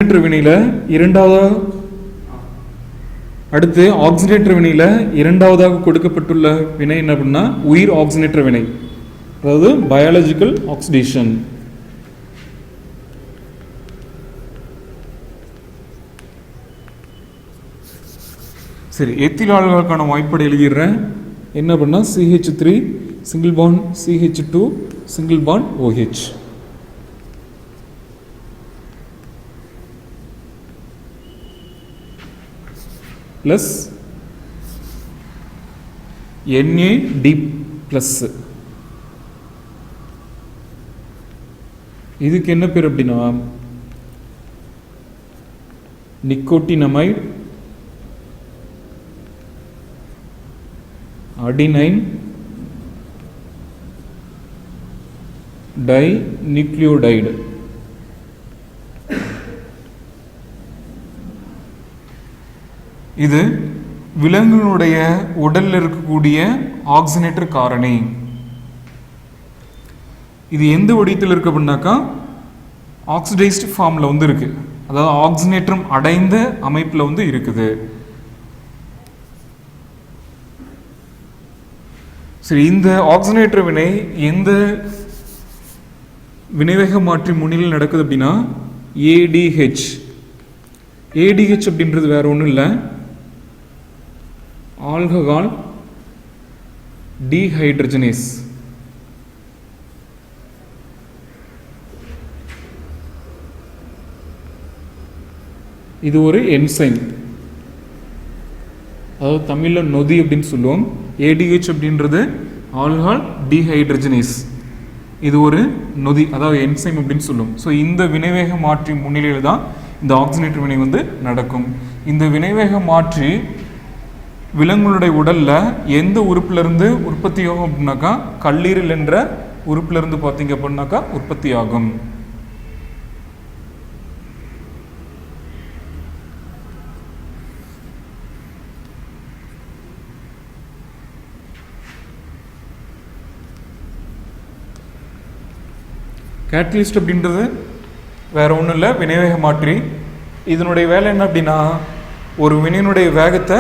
ஆக்சிஜனேற்ற வினையில அடுத்து ஆக்சிஜனேற்ற வினையில இரண்டாவதாக கொடுக்கப்பட்டுள்ள வினை என்ன அப்படின்னா உயிர் ஆக்சிஜனேற்ற வினை, அதாவது பயாலஜிக்கல் ஆக்சிடேஷன். சரி, எத்தில் ஆல்கஹாலுக்கான வாய்ப்பாடு எழுதிடுறேன். என்ன அப்படின்னா CH3 single bond CH2 single bond OH. Plus NAD plus. இதுக்கு என்ன பேர் அப்படின்னா நிக்கோட்டினமைடு அடினைன் டைநியூக்ளியோடைடு. இது விலங்குகளுடைய உடலில் இருக்கக்கூடிய ஆக்சிஜனேற்ற காரணி. இது எந்த வடிவத்தில் இருக்கு அப்படின்னாக்கா ஆக்சிடைஸ்டு ஃபார்மில் வந்து இருக்கு, அதாவது ஆக்சிஜனேற்றம் அடைந்த அமைப்பில் வந்து இருக்குது. சரி, இந்த ஆக்சிஜனேற்ற வினை எந்த வினைவேக மாற்றி முன்னிலையில் நடக்குது அப்படின்னா ADH. ADH அப்படின்றது வேற ஒன்றும் இல்லை, ஆல்கஹால் டீஹைட்ரஜனேஸ். இது ஒரு என்சைம், அதாவது தமிழில் நொதி அப்படின்னு சொல்லுவோம். ADH அப்படின்றது ஆல்கஹால் டீஹைட்ரஜனேஸ், இது ஒரு நொதி, அதாவது என்சைம் அப்படின்னு சொல்லுவோம். ஸோ இந்த வினைவேக மாற்றி முன்னிலையில் தான் இந்த ஆக்சிஜனேற்ற வினை வந்து நடக்கும். இந்த வினைவேக மாற்றி விலங்குகளுடைய உடல்ல எந்த உறுப்பிலிருந்து உற்பத்தி ஆகும் அப்படின்னாக்கா கல்லீரல் என்ற உறுப்பிலிருந்து பார்த்தீங்க அப்படின்னாக்கா உற்பத்தி ஆகும். கேட்டலிஸ்ட் அப்படின்றது வேற ஒன்றும் இல்லை, வினைவேக மாற்றி. இதனுடைய வேலை என்ன அப்படின்னா ஒரு வினையினுடைய வேகத்தை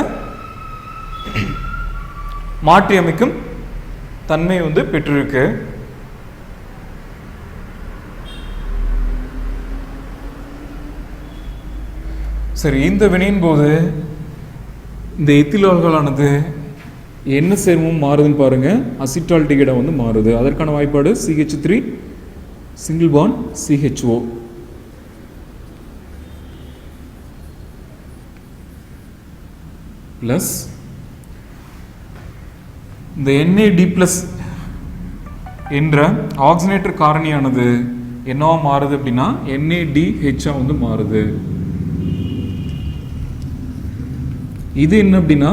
மாற்றி அமைக்கும் தன்மை வந்து பெற்றிருக்கு. சரி, இந்த வினையின் போது இந்த எத்தில் ஆல்கஹாலானது என்ன சேர்மம் மாறுதுன்னு பாருங்க, அசிட்டால்டிகைடா வந்து மாறுது. அதற்கான வாய்ப்பாடு CH3 single bond CHO plus இந்த NAD பிளஸ் என்ற ஆக்சிஜனேற்ற காரணியானது என்னவா மாறுது அப்படின்னா NADH வந்து மாறுது. இது என்ன அப்படின்னா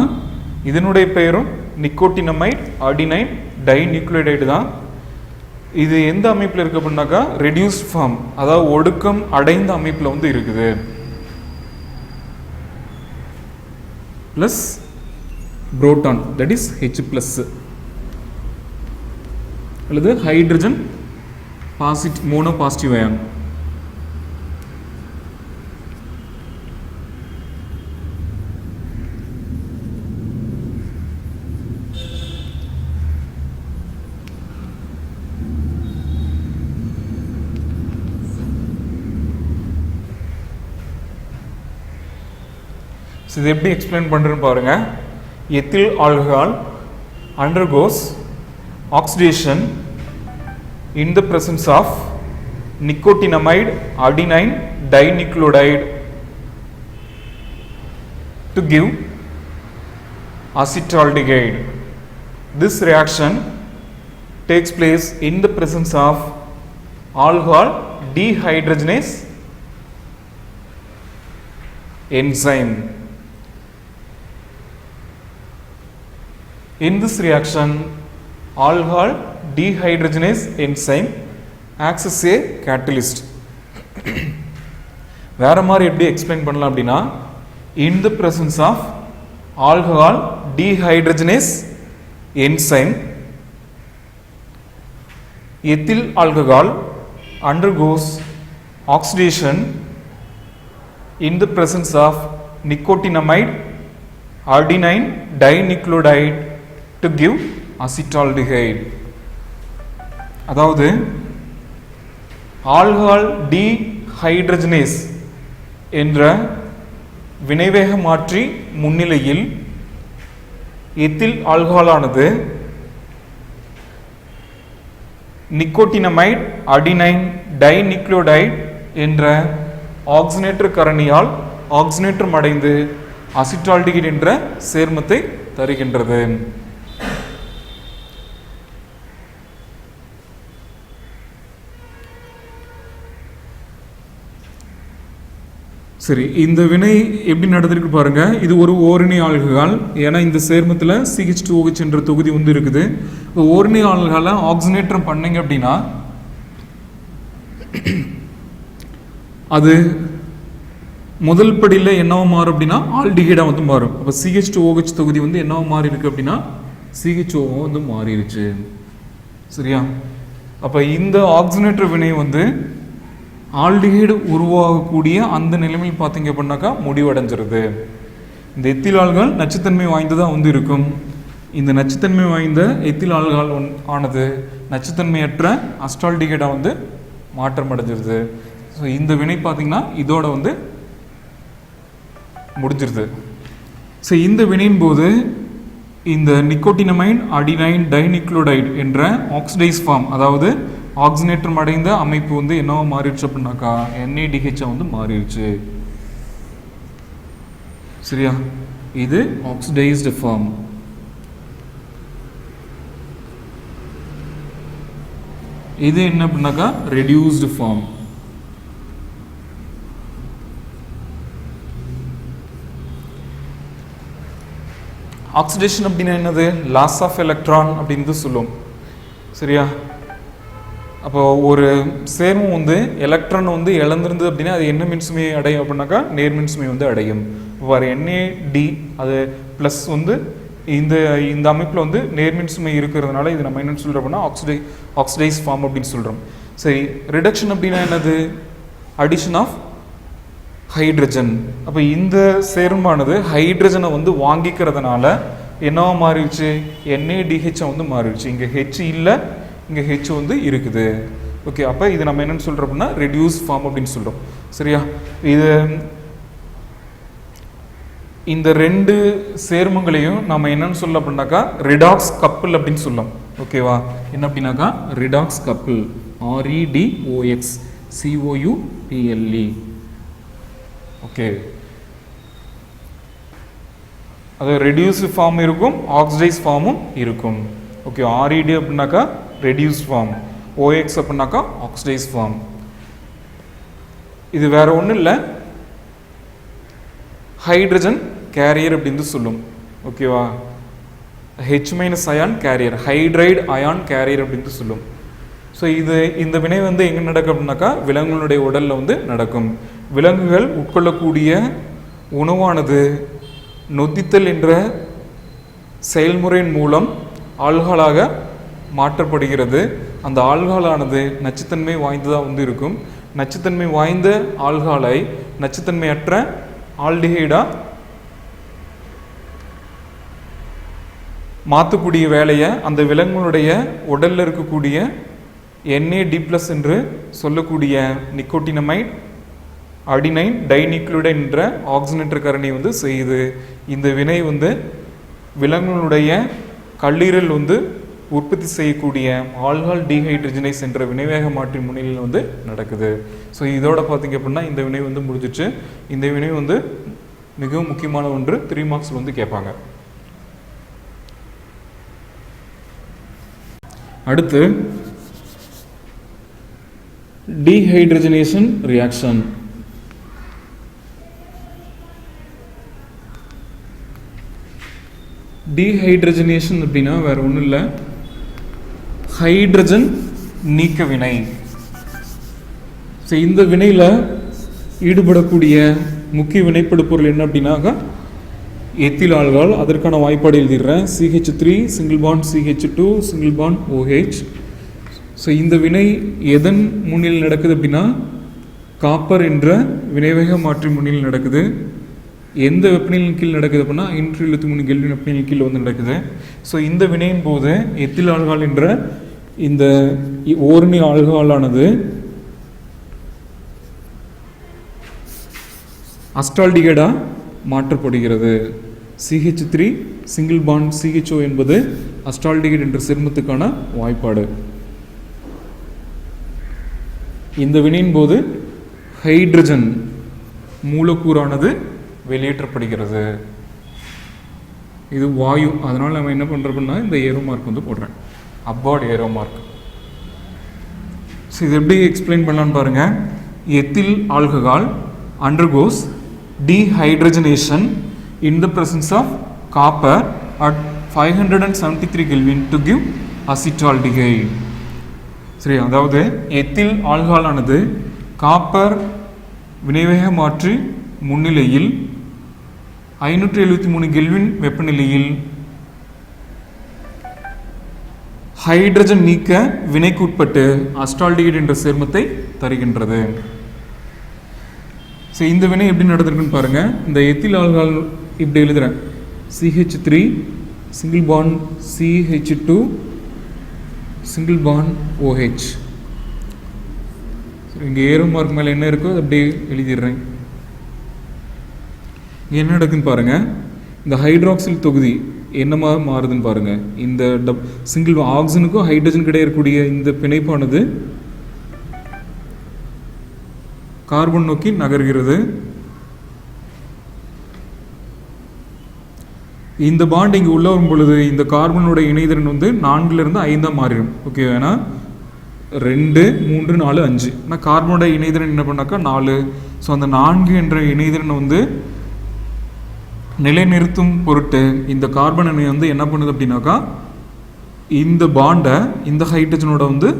இதனுடைய பெயரும் நிக்கோட்டினமைடு அடினைன் டைநியூக்ளியோடைடு தான். இது எந்த அமைப்பில் இருக்கு அப்படின்னாக்கா ரெடியூஸ்ட் ஃபார்ம், அதாவது ஒடுக்கம் அடைந்த அமைப்பில் வந்து இருக்குது. Plus proton, that is H plus, அல்லது hydrogen positive mono positive ion. இது எப்படி எக்ஸ்பிளைன் பண்ணுறேன்னு பாருங்க. Ethyl alcohol undergoes oxidation in the presence of nicotinamide adenine dinucleotide to give acetaldehyde. This reaction takes place in the presence of alcohol dehydrogenase enzyme. In this reaction, alcohol dehydrogenase enzyme acts as a catalyst. வேற மாதிரி எப்படி explain பண்ணலாம் அப்படின்னா in the presence of alcohol dehydrogenase enzyme, ethyl alcohol undergoes oxidation in the presence of nicotinamide adenine dinucleotide to give acetaldehyde. அதாவது alcohol dehydrogenase என்ற வினைவேக மாற்றி முன்னிலையில் ethyl ஆல்கஹாலானது nicotinamide adenine டைநிக்ளோடைட் என்ற ஆக்சினேட்டர் கரணியால் ஆக்சினேற்றம் அடைந்து அசிட்டால்டிகைட் என்ற சேர்மத்தை தருகின்றது. சரி, இந்த வினை எப்படி நடந்திருக்கு பாருங்க. இது ஒரு ஓரணி ஆல்கஹால். ஏன்னா இந்த சேர்மத்தில் CH2OH என்ற தொகுதி வந்து இருக்குது. ஓரணி ஆல்கஹாலை ஆக்சினேற்றம் பண்ணீங்க அப்படின்னா அது முதல் படியில் என்னவோ மாறும் அப்படின்னா ஆல்டிஹைடாக வந்து மாறும். அப்போ CH2OH தொகுதி வந்து என்னவோ மாறி இருக்கு அப்படின்னா CHO வந்து மாறிடுச்சு. சரியா? அப்போ இந்த ஆக்சினேட்டர் வினை வந்து ஆல்டிஹைடு உருவாகக்கூடிய அந்த நிலைமையில் பார்த்தீங்க அப்படின்னாக்கா முடிவடைஞ்சிருது. இந்த எத்தில் ஆல்கஹால் நச்சுத்தன்மை வாய்ந்ததாக வந்து இருக்கும். இந்த நச்சுத்தன்மை வாய்ந்த எத்தில் ஆல்கஹால் ஆனது நச்சுத்தன்மையற்ற அஸ்டால்டிஹைடாக வந்து மாற்றம் அடைஞ்சிருது. ஸோ இந்த வினை பார்த்தீங்கன்னா இதோட வந்து முடிஞ்சிருது. ஸோ இந்த வினையின் போது இந்த நிக்கோட்டினமைன் அடினைன் டைநிக்ளோடைட் என்ற ஆக்சிடைஸ் ஃபார்ம், அதாவது ஆக்சினேற்றம் அடைந்த அமைப்பு வந்து என்னவோ மாறிடுச்சு அப்படின்னாக்கா NADH வந்து மாறிடுச்சு. சரியா? இது ஆக்சிடைஸ்டு ஃபார்ம். இது என்ன அப்படின்னாக்கா ரெடியூஸ்டு ஃபார்ம். ஆக்சிடேஷன் அப்படின்னா என்னது? லாஸ் ஆஃப் எலக்ட்ரான் அப்படின்னு சொல்லுவோம். சரியா? அப்போ ஒரு சேர்மம் வந்து எலக்ட்ரான் வந்து இழந்திருந்தது அப்படின்னா அது என்ன மின்சுமையை அடையும் அப்படின்னாக்கா நேர் மின்சுமை வந்து அடையும். வேறு NAD அது ப்ளஸ் வந்து இந்த இந்த அமைப்பில் வந்து நேர்மின் சுமை இருக்கிறதுனால இது நம்ம என்ன சொல்கிறோம் அப்படின்னா ஆக்சிடைஸ் ஃபார்ம் அப்படின்னு சொல்கிறோம். சரி, ரிடக்ஷன் அப்படின்னா என்னது? Addition of hydrogen. அப்போ இந்த சேர்மானது ஹைட்ரஜனை வந்து வாங்கிக்கிறதுனால என்னவா மாறிடுச்சு? NADH வந்து மாறிடுச்சு. இங்கே ஹெச் இல்லை, இங்கே ஹெச் வந்து இருக்குது. ஓகே, அப்போ இது நம்ம என்னென்னு சொல்கிறோம் அப்படின்னா ரெடியூஸ் ஃபார்ம் அப்படின்னு சொல்கிறோம். சரியா? இது இந்த ரெண்டு சேர்மங்களையும் நம்ம என்னன்னு சொல்ல அப்படின்னாக்கா ரிடாக்ஸ் கப்பிள் அப்படின்னு சொல்லலாம். ஓகேவா? என்ன அப்படின்னாக்கா redox couple, REDOX COUPLE. Okay, அது ரெடியூஸ் ஃபார்ம் இருக்கும், ஆக்சிடைஸ் ஃபார்மும் இருக்கும். ஓகே, RED அப்படின்னாக்கா ரெடியூஸ் ஃபார்ம், OX அப்படின்னாக்கா ஆக்சிடைஸ் ஃபார்ம். இது வேற ஒன்றும் இல்லை, ஹைட்ரஜன் கேரியர் அப்படின்னு சொல்லும். ஓகேவா? H- ion carrier, hydride ion carrier அப்படின்னு சொல்லும். ஸோ இந்த வினை வந்து எங்கே நடக்கும் அப்படின்னாக்கா விலங்குகளுடைய உடலில் வந்து நடக்கும். விலங்குகள் உட்கொள்ளக்கூடிய உணவானது நொதித்தல் என்ற செயல்முறையின் மூலம் ஆல்கஹாலாக மாற்றப்படுகிறது. அந்த ஆல்கஹாலானது நச்சுத்தன்மை வாய்ந்ததாக வந்து இருக்கும். நச்சுத்தன்மை வாய்ந்த ஆல்கஹாலை நச்சுத்தன்மையற்ற ஆல்டிஹைடா மாற்றக்கூடிய வேலையை அந்த விலங்குகளுடைய உடலில் இருக்கக்கூடிய NAD+ என்று சொல்லக்கூடிய நிக்கோட்டினமைட் அடினைன் டைநிக்ளோடைட் என்ற ஆக்சினேட்டர் காரணி வந்து செய்யுது. இந்த வினை வந்து விலங்குகளுடைய கல்லீரல் வந்து உற்பத்தி செய்யக்கூடிய ஆல்கஹால் டீஹைட்ரஜனேஸ் என்ற வினைவேக மாற்றி முன்னிலையில் வந்து நடக்குது. ஸோ இதோட பார்த்தீங்க அப்படின்னா இந்த வினை வந்து முடிஞ்சிச்சு. இந்த வினை வந்து மிகவும் முக்கியமான ஒன்று, 3 மார்க்ஸ் வந்து கேட்பாங்க. அடுத்து டீஹைட்ரஜனேஷன் ரியாக்ஷன். டீஹைட்ரஜனேஷன் அப்படின்னா வேற ஒன்றும் இல்லை, ஹைட்ரஜன் நீக்க வினை. இந்த வினையில் ஈடுபடக்கூடிய முக்கிய வினைப்படு பொருள் என்ன அப்படின்னாக்கா எத்தில் ஆல்கஹால். அதற்கான வாய்ப்பாடு எழுதிடுறேன், CH3 single bond CH2 single bond OH. So இந்த வினை எதன் முன்னிலையில் நடக்குது அப்படின்னா காப்பர் என்ற வினைவேக மாற்றி முன்னிலையில் நடக்குது. எந்த வெப்பநிலையின் கீழ் நடக்குது அப்படின்னா 573 கெல்வின் வெப்பநிலையின் கீழ் வந்து நடக்குது. ஸோ இந்த வினையின் போது எத்தில் ஆல்கஹால் என்ற இந்த ஓரணி ஆல்கஹாலானது அஸ்டால்டிகைடா மாற்றப்படுகிறது. CH3 சிங்கிள் பாண்ட் CHO என்பது அஸ்டால்டிகைட் என்ற சேர்மத்துக்கான வாய்ப்பாடு. இந்த வினையின் போது ஹைட்ரஜன் மூலக்கூறானது வெளியேற்றப்படுகிறது. இது வாயு, அதனால் நம்ம என்ன பண்ணுறோம்னா இந்த ஏரோ மார்க் வந்து போடுறேன், அப்பார்ட் ஏரோ மார்க். ஸோ இது எப்படி எக்ஸ்பிளைன் பண்ணலான்னு பாருங்கள். Ethyl alcohol undergoes dehydrogenation in the presence of copper at 573 Kelvin to give acetaldehyde. சரி, அதாவது எத்தில் ஆல்கஹால் ஆனது காப்பர் வினைவேக மாற்றி முன்னிலையில் 573 கெல்வின் வெப்பநிலையில் ஹைட்ரஜன் நீக்க வினைக்குட்பட்டு அஸ்டால்டிகைட் என்ற சேர்மத்தை தருகின்றது. ஸோ இந்த வினை எப்படி நடந்திருக்குன்னு பாருங்கள். இந்த எத்தில் ஆல்கஹால் இப்படி எழுதுகிறேன், CH3 single bond CH2 single bond OH. சரி, இங்கே ஏரோ மார்க் மேலே என்ன இருக்கோ அது அப்படியே எழுதிடுறேன். இங்கே என்ன நடக்குதுன்னு பாருங்கள். இந்த ஹைட்ராக்சில் தொகுதி என்னமா மாறுதுன்னு பாருங்கள். இந்த சிங்கிள் ஆக்சிஜனுக்கும் ஹைட்ரஜன் கிடையக்கூடிய இந்த பிணைப்பானது கார்பன் நோக்கி நகர்கிறது. இந்த பாண்ட் இங்கே உள்ள வரும் பொழுது இந்த கார்பனோட இணைதிறன் வந்து 4லிருந்து 5 மாறிடும். ஓகே, ஏன்னா 2, 3, 4, 5. ஆனால் கார்பனோட இணைதிறன் என்ன பண்ணாக்கா 4. ஸோ அந்த 4 என்ற இணைதிறனை வந்து நிலைநிறுத்தும் பொருட்டு இந்த கார்பன் அணை வந்து என்ன பண்ணுது அப்படின்னாக்கா இந்த பாண்டை இந்த ஹைட்ரஜனோட வந்து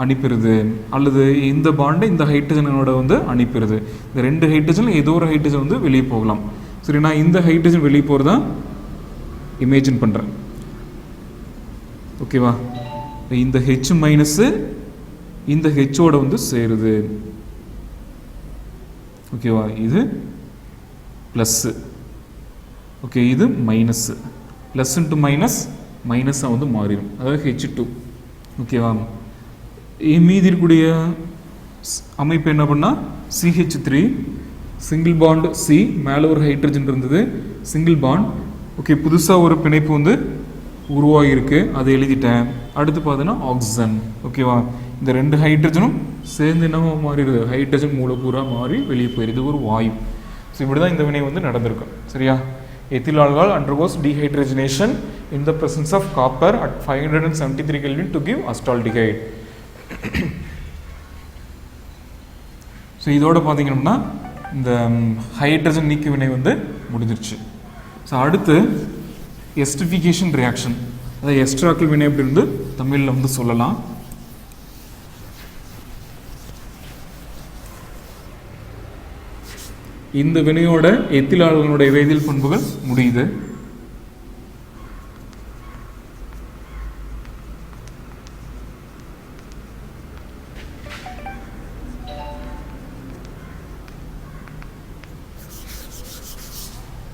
அனுப்பிடுது, அல்லது இந்த பாண்டை இந்த ஹைட்ரஜனோட வந்து அனுப்பிடுது. இந்த 2 ஹைட்ரஜன் ஏதோ ஒரு ஹைட்ரஜன் வந்து வெளியே போகலாம். சரி, நான் இந்த ஹைட்ரஜன் வெளியே போகிறதா இமேஜின் பண்ணுறேன். ஓகேவா, இந்த H மைனஸு இந்த ஹெச்சோட வந்து சேருது. ஓகேவா, இது ப்ளஸ்ஸு. ஓகே, இது மைனஸ்ஸு. ப்ளஸ் இன்ட்டு மைனஸ் மைனஸாக வந்து மாறிடும், அதாவது H2. ஓகேவா, மீதி இருக்கக்கூடிய அமைப்பு என்ன பண்ணால் CH3 சிங்கிள் பாண்ட் C, மேலே ஒரு ஹைட்ரஜன் இருந்தது, சிங்கிள் பாண்ட். ஓகே, புதுசாக ஒரு பிணைப்பு வந்து உருவாகியிருக்கு, அதை எழுதிட்டேன். அடுத்து பார்த்தீங்கன்னா ஆக்சிஜன். ஓகேவா, இந்த 2 ஹைட்ரஜனும் சேர்ந்து என்னவோ மாறிடுது, ஹைட்ரஜன் மூலக்கூறாக மாறி வெளியே போயிடுது, ஒரு வாயு. ஸோ இப்படி தான் இந்த வினை வந்து நடந்திருக்கும். சரியா, ethyl alcohol undergoes dehydrogenation in the presence of copper at 573 Kelvin to give acetaldehyde. So இதோட பார்த்தீங்கன்னா இந்த ஹைட்ரஜன் நீக்க வினை வந்து முடிஞ்சிருச்சு. ஸோ அடுத்து எஸ்டிஃபிகேஷன் ரியாக்ஷன், அதாவது எஸ்ட்ராக்கல் வினை அப்படி இருந்து தமிழில் வந்து சொல்லலாம். இந்த வினையோட எத்தில் ஆல்கஹாலுடைய வேதியியல் பண்புகள் முடியுது.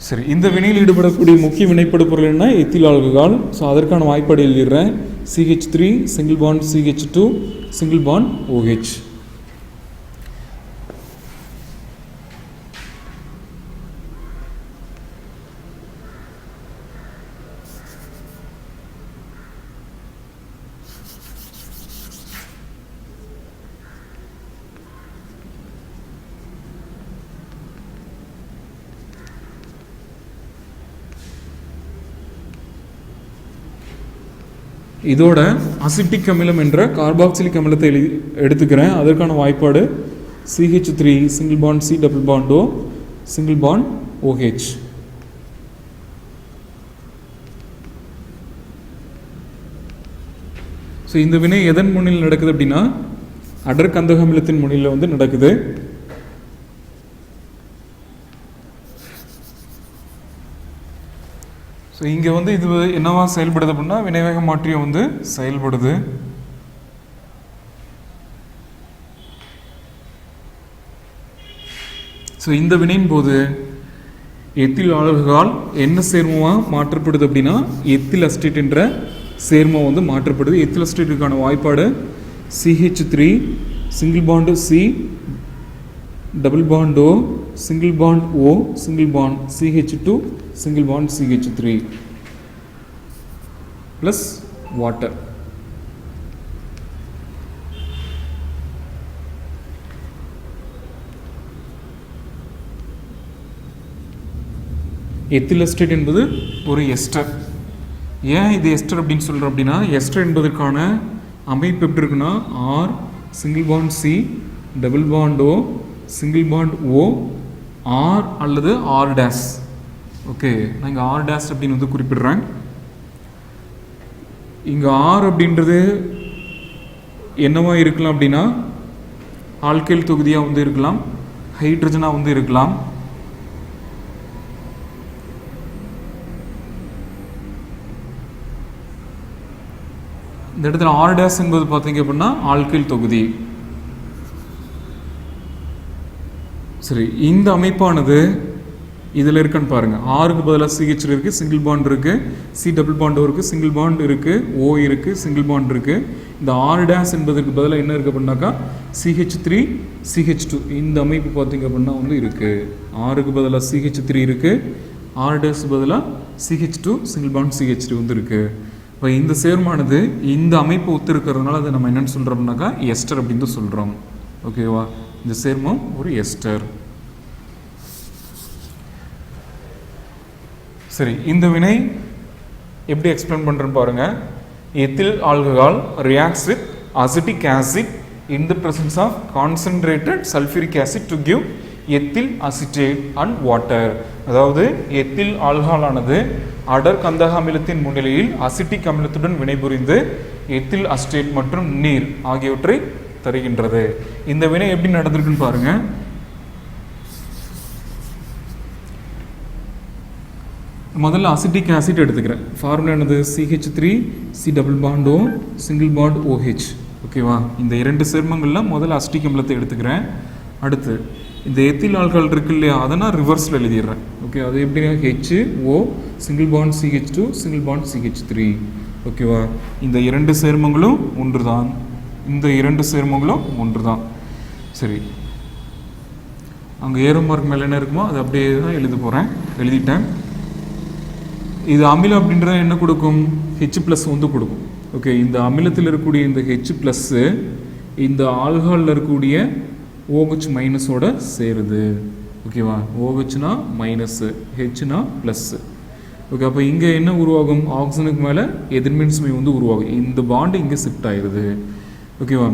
சரி, இந்த வினையில் ஈடுபடக்கூடிய முக்கிய வினைப்படு பொருள் என்ன? Ethyl alcohol. ஸோ அதற்கான வாய்ப்பாடு எழுதிடுறேன். CH3 single bond CH2 single bond OH. இதோட அசிட்டிக் அமிலம் என்ற கார்பாக்சிலிக் அமிலத்தை எடுத்துக்கிறேன். அதற்கான வாய்ப்பாடு CH3 single bond C double bond O single bond OH. So இந்த வினை எதன் முன்னிலையில் நடக்குது அப்படின்னா அடர் கந்தக அமிலத்தின் முன்னிலையில் வந்து நடக்குது. ஸோ இங்கே வந்து இது என்னவா செயல்படுது அப்படின்னா வினைவேக மாற்றியம் வந்து செயல்படுது. ஸோ இந்த வினையின் போது எத்தில் ஆல்கஹால் என்ன சேர்மமாக மாற்றப்படுது அப்படின்னா எத்தில் அசிட்டேட் என்ற சேர்மம் வந்து மாற்றப்படுது. எத்தில் அசிட்டேட்டுக்கான வாய்ப்பாடு CH3 single bond C double bond O single bond O single bond CH2 single bond CH3 plus water. Ethyl acetate என்பது ஒரு எஸ்டர். ஏன் இது எஸ்டர் அப்படின்னு சொல்கிறோம் அப்படின்னா எஸ்டர் என்பதற்கான அமைப்பு எப்படி இருக்குன்னா R single bond C double bond O single bond O R அல்லது R டேஷ். ஓகே, நான் இங்கே R டேஷ் அப்படின்னு வந்து குறிப்பிடுறேன். இங்கே R அப்படின்றது என்னவா இருக்கலாம் அப்படின்னா ஆல்கைல் தொகுதியாக வந்து இருக்கலாம், ஹைட்ரஜனாக வந்து இருக்கலாம். இந்த இடத்துல R டேஷ் என்பது பார்த்தீங்க அப்படின்னா ஆல்கைல் தொகுதி. சரி, இந்த அமைப்பானது இதில் இருக்குன்னு பாருங்கள். ஆருக்கு பதிலாக CH இருக்குது, சிங்கிள் பாண்ட் இருக்குது, C டபுள் பாண்ட் இருக்குது, சிங்கிள் பாண்ட் இருக்குது, O இருக்குது, சிங்கிள் பாண்ட் இருக்குது. இந்த R டேஷ் என்பதற்கு பதிலாக என்ன இருக்குது அப்படின்னாக்கா CH3 CH2 இந்த அமைப்பு பார்த்தீங்க அப்படின்னா வந்து இருக்குது. ஆருக்கு பதிலாக CH3 இருக்குது, R டேஷ் பதிலாக CH2 சிங்கிள் பாண்ட் CH3 வந்து இருக்குது. இப்போ இந்த சேர்மானது இந்த அமைப்பு ஒத்து இருக்கிறதுனால அதை நம்ம என்னென்னு சொல்கிறோம்னாக்கா எஸ்டர் அப்படின்னு சொல்கிறோம். ஓகேவா, இந்த சேர்மம் ஒரு எஸ்டர். சரி, இந்த வினை எப்படி எக்ஸ்பிளைன் பண்ணுறேன்னு பாருங்கள். Ethyl alcohol reacts with acetic acid in the presence of concentrated sulfuric acid to give ethyl acetate and water. அதாவது எத்தில் ஆல்கஹால் ஆனது அடர் கந்தக அமிலத்தின் முன்னிலையில் அசிட்டிக் அமிலத்துடன் வினைபுரிந்து எத்தில் அசிட்டேட் மற்றும் நீர் ஆகியவற்றை தருகின்றது. இந்த வினை எப்படி நடந்திருக்குன்னு பாருங்க. முதல்ல அசிட்டிக் ஆசிட் எடுத்துக்கிறேன். ஃபார்முலா என்னது? CH3 C double bond O single bond OH. ஓகேவா, இந்த இரண்டு சேர்மங்களில் முதல்ல அசிட்டிக் அமிலத்தை எடுத்துக்கிறேன். அடுத்து இந்த எத்தில் ஆல்கஹால் இருக்கு இல்லையா, அதை நான் ரிவர்ஸில் எழுதிடுறேன். ஓகே, அது எப்படின்னா HO single bond CH2 single bond CH3. ஓகேவா, இந்த இரண்டு சேர்மங்களும் ஒன்று தான், இந்த இரண்டு சேர்மங்களும் ஒன்று தான். சரி, அங்கே ஏரோ மார்க் மேலே என்ன இருக்குமோ அது அப்படியே தான் எழுத போகிறேன். எழுதிட்டேன். இது அமிலம் அப்படின்றத என்ன கொடுக்கும்? H+ வந்து கொடுக்கும். ஓகே, இந்த அமிலத்தில் இருக்கக்கூடிய இந்த H+ இந்த ஆல்கஹாலில் இருக்கக்கூடிய OH மைனஸோட சேருது. ஓகேவா, OHனா மைனஸ், Hனா ப்ளஸ். ஓகே, அப்போ இங்கே என்ன உருவாகும்? ஆக்சிஜனுக்கு மேலே எதிர்மின் சுமை வந்து உருவாகும். இந்த பாண்டு இங்கே ஷிஃப்ட் ஆயிடுது. ஓகேவா,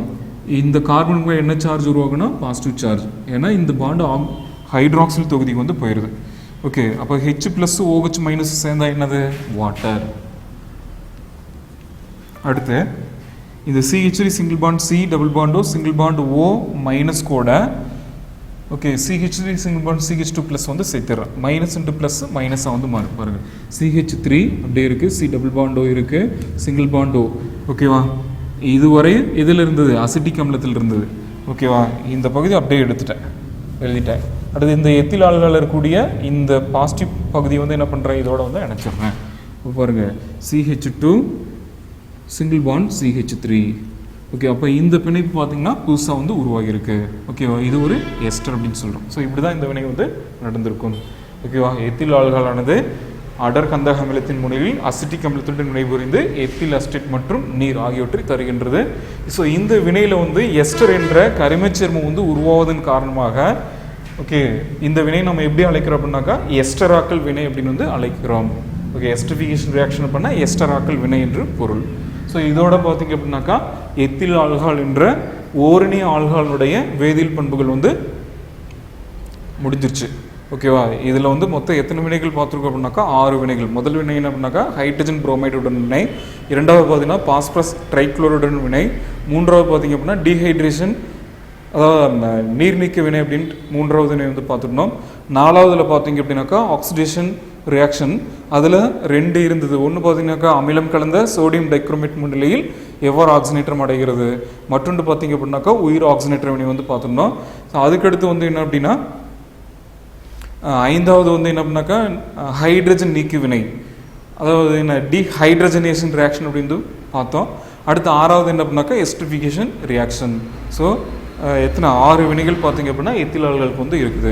இந்த கார்பனுக்கு மேலே என்ன சார்ஜ் உருவாகுனா பாசிட்டிவ் சார்ஜ். ஏன்னா இந்த பாண்டு ஹைட்ராக்சில் தொகுதிக்கு வந்து போயிடுது. ஓகே, அப்போ H+ OH மைனஸ் சேர்ந்தா என்னது? வாட்டர். அடுத்து இந்த CH3 single bond C double bond O single bond O minus கூட okay CH3 single bond CH2+ வந்து சேர்த்துறேன். மைனஸ் இன்ட்டு ப்ளஸ் மைனஸாக வந்து மாறு பாருங்கள். CH3 அப்படியே இருக்குது, C டபுள் பாண்ட் O இருக்குது, சிங்கிள் பாண்ட் O. ஓகேவா, இதுவரை இதில் இருந்தது அசிட்டிக் அமிலத்தில் இருந்தது. ஓகேவா, இந்த பகுதி அப்படியே எழுதிட்டேன். அடுத்து இந்த எத்தில் ஆல்கஹால் இருக்கக்கூடிய இந்த பாசிட்டிவ் பகுதி வந்து என்ன பண்ணுறேன்? இதோட வந்து இணைச்சிடுறேன். பாருங்கள், CH2 single bond CH3. Okay, அப்போ இந்த பிணைப்பு பார்த்தீங்கன்னா புதுசாக வந்து உருவாகியிருக்கு. ஓகேவா, இது ஒரு எஸ்டர் அப்படின்னு சொல்கிறோம். ஸோ இப்படி தான் இந்த வினை வந்து நடந்திருக்கும். ஓகேவா, எத்தில் ஆல்கஹாலானது அடர் கந்தக அமிலத்தின் முன்னிலையில் அசிட்டிக் அமிலத்துடன் வினைபுரிந்து எத்தில் அசிட்டேட் மற்றும் நீர் ஆகியவற்றை தருகின்றது. ஸோ இந்த வினையில் வந்து எஸ்டர் என்ற கரிமச் சேர்மம் வந்து உருவாவதன் காரணமாக ஓகே இந்த வினை நம்ம எப்படி அழைக்கிறோம் அப்படின்னாக்கா எஸ்டராக்கல் வினை அப்படின்னு வந்து அழைக்கிறோம். ஓகே, எஸ்டரிஃபிகேஷன் ரியாக்ஷன் பண்ணால் எஸ்டராக்கல் வினை என்று பொருள். ஸோ இதோட பார்த்தீங்க அப்படின்னாக்கா எத்தில் ஆல்கஹால் என்ற ஓரணி ஆல்கஹாலுடைய வேதியியல் பண்புகள் வந்து முடிஞ்சிருச்சு. ஓகேவா, இதில் வந்து மொத்தம் எத்தனை வினைகள் பார்த்துருக்கோம் அப்படின்னாக்கா 6 வினைகள். முதல் வினை என்ன அப்படின்னாக்கா ஹைட்ரஜன் புரோமைடுடன் வினை, இரண்டாவது பார்த்தீங்கன்னா பாஸ்பரஸ் ட்ரைக்ளோருடன் வினை, மூன்றாவது பார்த்தீங்க அப்படின்னா டீஹைட்ரேஷன் அதாவது நீர் நீக்க வினை அப்படின்ட்டு மூன்றாவது வினை வந்து பார்த்துருந்தோம். நாலாவதில் பார்த்தீங்க அப்படின்னாக்கா ஆக்சிடேஷன் ரியாக்ஷன், அதில் 2 இருந்தது. ஒன்று பார்த்தீங்கன்னாக்கா அமிலம் கலந்த சோடியம் டைக்ரோமேட் முன்னிலையில் எவ்வாறு ஆக்சிஜனேற்றம் அடைகிறது, மற்றொன்று பார்த்தீங்க அப்படின்னாக்கா உயிர் ஆக்சிஜனேற்ற வினை வந்து பார்த்துருந்தோம். ஸோ அதுக்கடுத்து வந்து என்ன அப்படின்னா ஐந்தாவது வந்து என்ன பண்ணாக்கா ஹைட்ரஜன் நீக்கு வினை, அதாவது என்ன டீஹைட்ரஜனேஷன் ரியாக்ஷன் அப்படின்னு பார்த்தோம். அடுத்து ஆறாவது என்ன பண்ணாக்கா எஸ்டரிஃபிகேஷன் ரியாக்ஷன். ஸோ எத்தனை 6 வினைகள் பார்த்தீங்க அப்படின்னா எத்தில் ஆல்கஹாலுக்கு வந்து இருக்குது.